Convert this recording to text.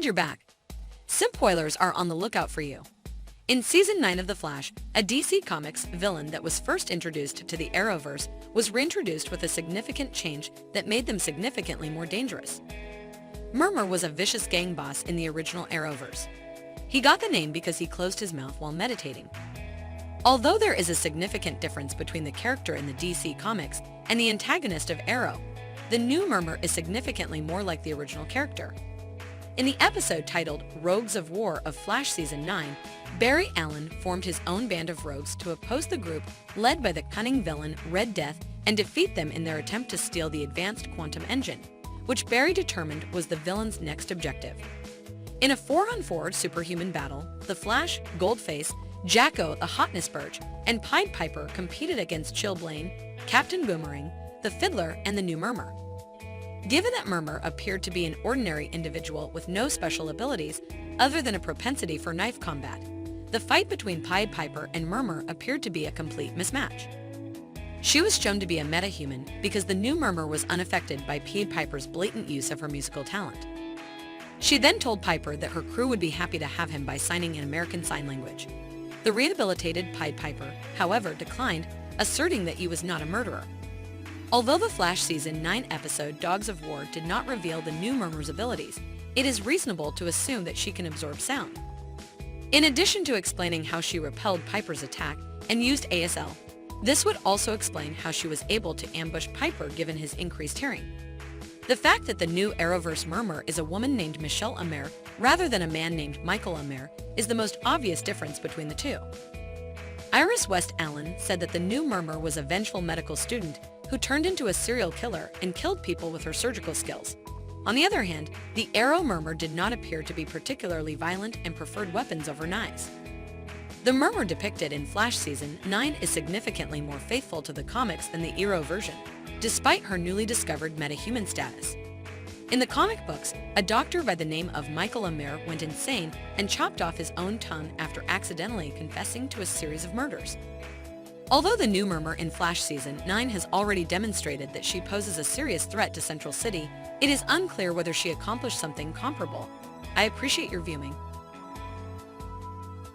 You're back. Simpoilers are on the lookout for you. In Season 9 of The Flash, a DC Comics villain that was first introduced to the Arrowverse was reintroduced with a significant change that made them significantly more dangerous. Murmur was a vicious gang boss in the original Arrowverse. He got the name because he closed his mouth while meditating. Although there is a significant difference between the character in the DC Comics and the antagonist of Arrow, the new Murmur is significantly more like the original character. In the episode titled Rogues of War of Flash Season 9, Barry Allen formed his own band of rogues to oppose the group led by the cunning villain Red Death and defeat them in their attempt to steal the advanced quantum engine, which Barry determined was the villain's next objective. In a 4-on-4 superhuman battle, the Flash, Goldface, Jacko the Hotness Birch, and Pied Piper competed against Chill Blane, Captain Boomerang, the Fiddler, and the new Murmur. Given that Murmur appeared to be an ordinary individual with no special abilities other than a propensity for knife combat, the fight between Pied Piper and Murmur appeared to be a complete mismatch. She was shown to be a metahuman because the new Murmur was unaffected by Pied Piper's blatant use of her musical talent. She then told Piper that her crew would be happy to have him by signing in American Sign Language. The rehabilitated Pied Piper, however, declined, asserting that he was not a murderer. Although the Flash Season 9 episode Dogs of War did not reveal the new Murmur's abilities, it is reasonable to assume that she can absorb sound. In addition to explaining how she repelled Piper's attack and used ASL, this would also explain how she was able to ambush Piper given his increased hearing. The fact that the new Arrowverse Murmur is a woman named Michelle Amer rather than a man named Michael Amer is the most obvious difference between the two. Iris West Allen said that the new Murmur was a vengeful medical student who turned into a serial killer and killed people with her surgical skills. On the other hand, the Arrow Murmur did not appear to be particularly violent and preferred weapons over knives. The Murmur depicted in Flash Season 9 is significantly more faithful to the comics than the Arrow version, despite her newly discovered metahuman status. In the comic books, a doctor by the name of Michael Amer went insane and chopped off his own tongue after accidentally confessing to a series of murders. Although the new Murmur in Flash Season 9 has already demonstrated that she poses a serious threat to Central City, it is unclear whether she accomplished something comparable. I appreciate your viewing.